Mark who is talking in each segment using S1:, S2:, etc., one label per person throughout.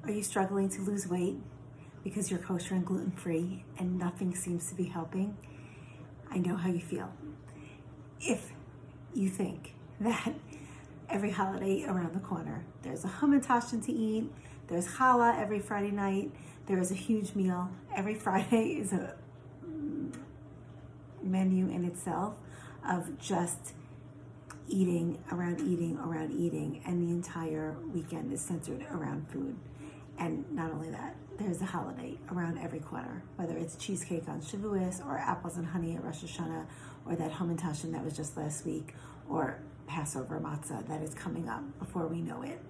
S1: Are you struggling to lose weight because you're kosher and gluten-free and nothing seems to be helping? I know how you feel. If you think that every holiday around the corner, there's a hamantashen to eat, there's challah every Friday night, there is a huge meal. Every Friday is a menu in itself of just eating, and the entire weekend is centered around food. And not only that, there's a holiday around every corner, whether it's cheesecake on Shavuos or apples and honey at Rosh Hashanah, or that hamantashen that was just last week, or Passover matzah that is coming up before we know it.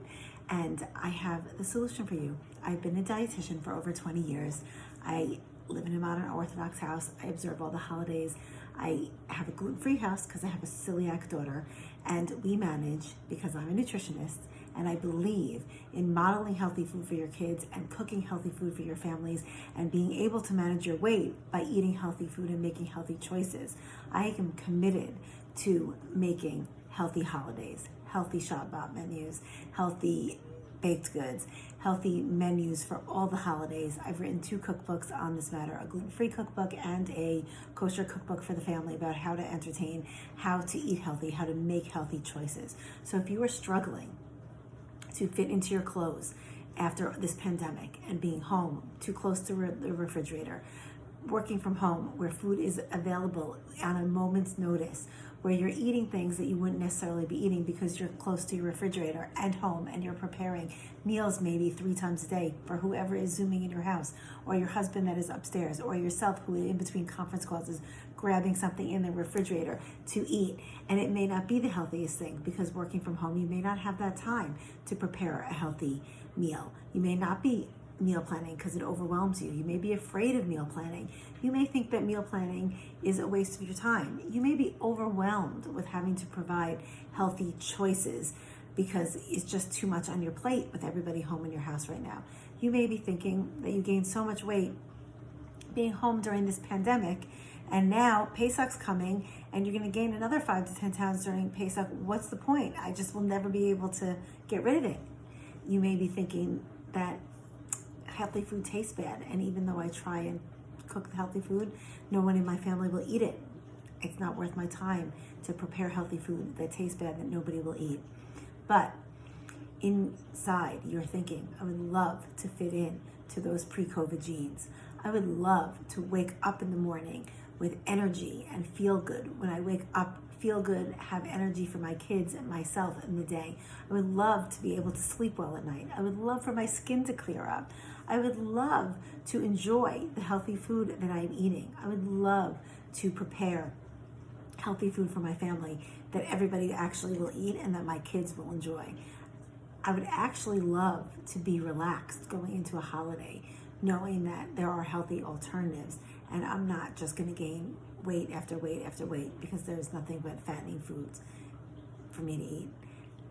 S1: And I have the solution for you. I've been a dietitian for over 20 years. I live in a modern Orthodox house. I observe all the holidays. I have a gluten-free house because I have a celiac daughter, and we manage, because I'm a nutritionist and I believe in modeling healthy food for your kids and cooking healthy food for your families and being able to manage your weight by eating healthy food and making healthy choices. I am committed to making healthy holidays, healthy Shabbat menus, healthy baked goods, healthy menus for all the holidays. I've written 2 cookbooks on this matter, a gluten-free cookbook and a kosher cookbook for the family about how to entertain, how to eat healthy, how to make healthy choices. So if you are struggling to fit into your clothes after this pandemic and being home, too close to the refrigerator, working from home where food is available on a moment's notice, where you're eating things that you wouldn't necessarily be eating because you're close to your refrigerator and home, and you're preparing meals maybe 3 times a day for whoever is Zooming in your house, or your husband that is upstairs, or yourself who in between conference calls is grabbing something in the refrigerator to eat. And it may not be the healthiest thing because working from home, you may not have that time to prepare a healthy meal. You may not be meal planning because it overwhelms you. You may be afraid of meal planning. You may think that meal planning is a waste of your time. You may be overwhelmed with having to provide healthy choices because it's just too much on your plate with everybody home in your house right now. You may be thinking that you gained so much weight being home during this pandemic, and now Pesach's coming and you're going to gain another 5 to 10 pounds during Pesach. What's the point? I just will never be able to get rid of it. You may be thinking that healthy food tastes bad, and even though I try and cook the healthy food, no one in my family will eat it. It's not worth my time to prepare healthy food that tastes bad that nobody will eat. But inside you're thinking, I would love to fit in to those pre-COVID genes. I would love to wake up in the morning with energy and feel good. When I wake up, feel good, have energy for my kids and myself in the day. I would love to be able to sleep well at night. I would love for my skin to clear up. I would love to enjoy the healthy food that I'm eating. I would love to prepare healthy food for my family that everybody actually will eat and that my kids will enjoy. I would actually love to be relaxed going into a holiday, knowing that there are healthy alternatives and I'm not just going to gain weight after weight after weight because there's nothing but fattening foods for me to eat.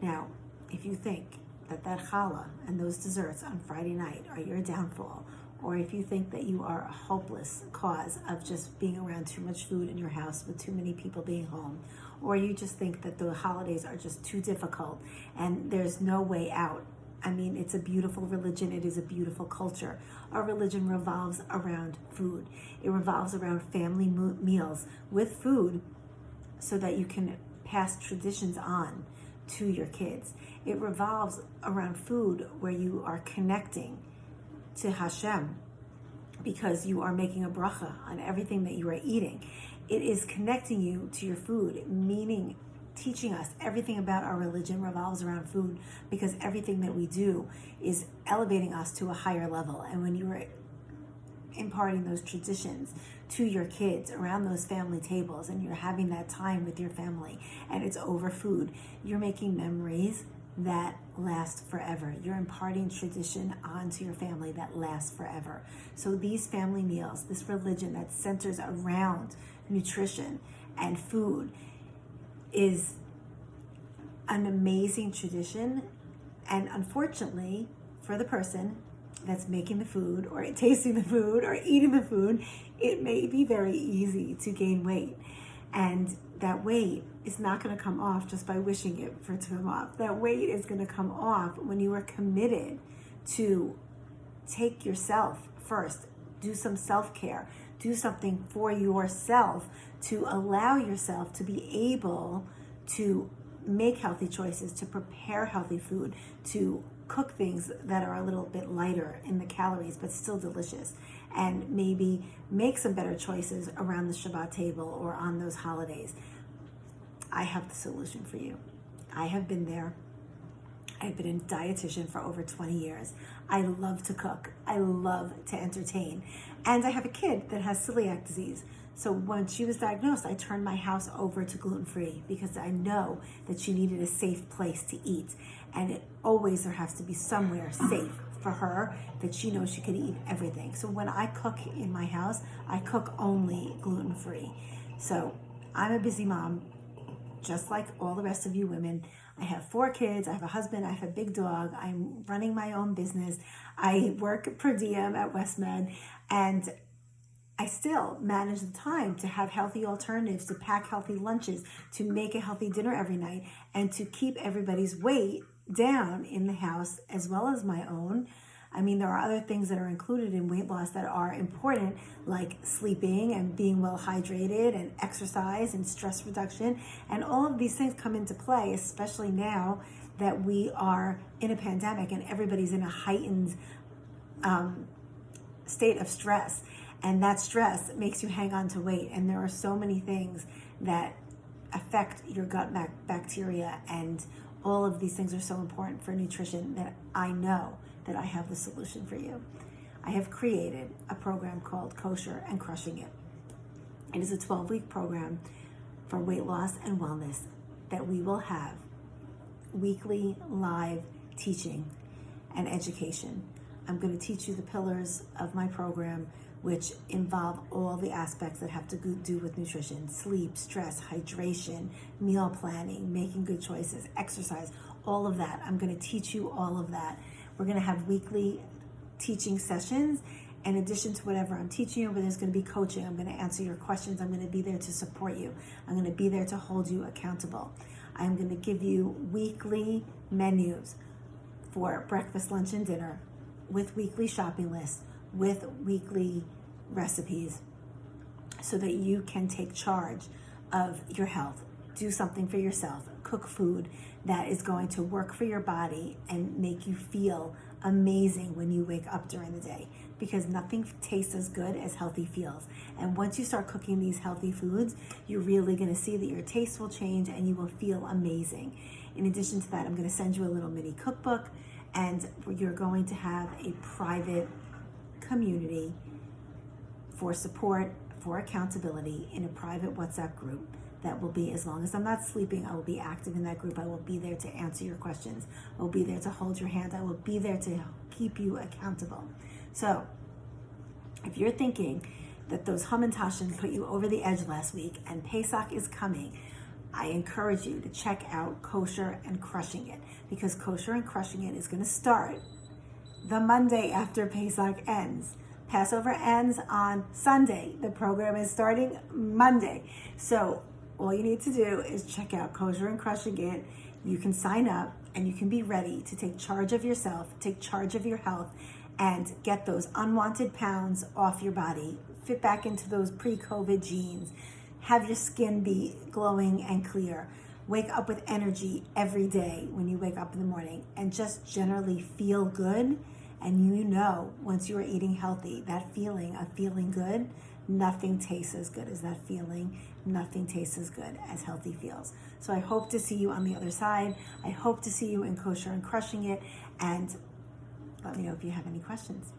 S1: Now, if you think that challah and those desserts on Friday night are your downfall, or if you think that you are a hopeless cause of just being around too much food in your house with too many people being home, or you just think that the holidays are just too difficult and there's no way out. I mean, it's a beautiful religion. It is a beautiful culture. Our religion revolves around food. It revolves around family meals with food so that you can pass traditions on to your kids. It revolves around food where you are connecting to Hashem because you are making a bracha on everything that you are eating. It is connecting you to your food, meaning teaching us everything about our religion revolves around food because everything that we do is elevating us to a higher level. And when you are imparting those traditions to your kids around those family tables and you're having that time with your family and it's over food, you're making memories that last forever. You're imparting tradition onto your family that lasts forever. So these family meals, this religion that centers around nutrition and food is an amazing tradition. And unfortunately, for the person that's making the food or tasting the food or eating the food, it may be very easy to gain weight. And that weight is not going to come off just by wishing it for it to come off. That weight is going to come off when you are committed to take yourself first. Do some self-care. Do something for yourself to allow yourself to be able to make healthy choices, to prepare healthy food, to cook things that are a little bit lighter in the calories but still delicious, and maybe make some better choices around the Shabbat table or on those holidays. I have the solution for you. I have been there. I've been a dietitian for over 20 years. I love to cook. I love to entertain. And I have a kid that has celiac disease. So when she was diagnosed, I turned my house over to gluten-free because I know that she needed a safe place to eat. And there has to be somewhere safe for her that she knows she could eat everything. So when I cook in my house, I cook only gluten-free. So I'm a busy mom, just like all the rest of you women. I have 4 kids, I have a husband, I have a big dog, I'm running my own business, I work per diem at WestMed, and I still manage the time to have healthy alternatives, to pack healthy lunches, to make a healthy dinner every night, and to keep everybody's weight down in the house as well as my own. I mean, there are other things that are included in weight loss that are important, like sleeping and being well hydrated and exercise and stress reduction. And all of these things come into play, especially now that we are in a pandemic and everybody's in a heightened state of stress. And that stress makes you hang on to weight. And there are so many things that affect your gut bacteria. And all of these things are so important for nutrition that I know that I have the solution for you. I have created a program called Kosher and Crushing It. It is a 12-week program for weight loss and wellness that we will have weekly live teaching and education. I'm going to teach you the pillars of my program, which involve all the aspects that have to do with nutrition: sleep, stress, hydration, meal planning, making good choices, exercise, all of that. I'm going to teach you all of that. We're going to have weekly teaching sessions. In addition to whatever I'm teaching you, but there's going to be coaching. I'm going to answer your questions. I'm going to be there to support you. I'm going to be there to hold you accountable. I'm going to give you weekly menus for breakfast, lunch, and dinner, with weekly shopping lists, with weekly recipes, so that you can take charge of your health. Do something for yourself. Cook food that is going to work for your body and make you feel amazing when you wake up during the day, because nothing tastes as good as healthy feels. And once you start cooking these healthy foods, you're really going to see that your taste will change and you will feel amazing. In addition to that, I'm going to send you a little mini cookbook, and you're going to have a private community for support, for accountability, in a private WhatsApp group that will be, as long as I'm not sleeping, I will be active in that group. I will be there to answer your questions. I will be there to hold your hand. I will be there to keep you accountable. So if you're thinking that those Hamantashen put you over the edge last week and Pesach is coming, I encourage you to check out Kosher and Crushing It, because Kosher and Crushing It is going to start the Monday after Pesach ends. Passover ends on Sunday. The program is starting Monday. So all you need to do is check out Kosher and Crushing It. You can sign up and you can be ready to take charge of yourself, take charge of your health, and get those unwanted pounds off your body, fit back into those pre-COVID jeans, have your skin be glowing and clear, wake up with energy every day when you wake up in the morning, and just generally feel good. And you know, once you are eating healthy, that feeling of feeling good, nothing tastes as good as that feeling. Nothing tastes as good as healthy feels. So I hope to see you on the other side. I hope to see you in Kosher and Crushing It. And let me know if you have any questions.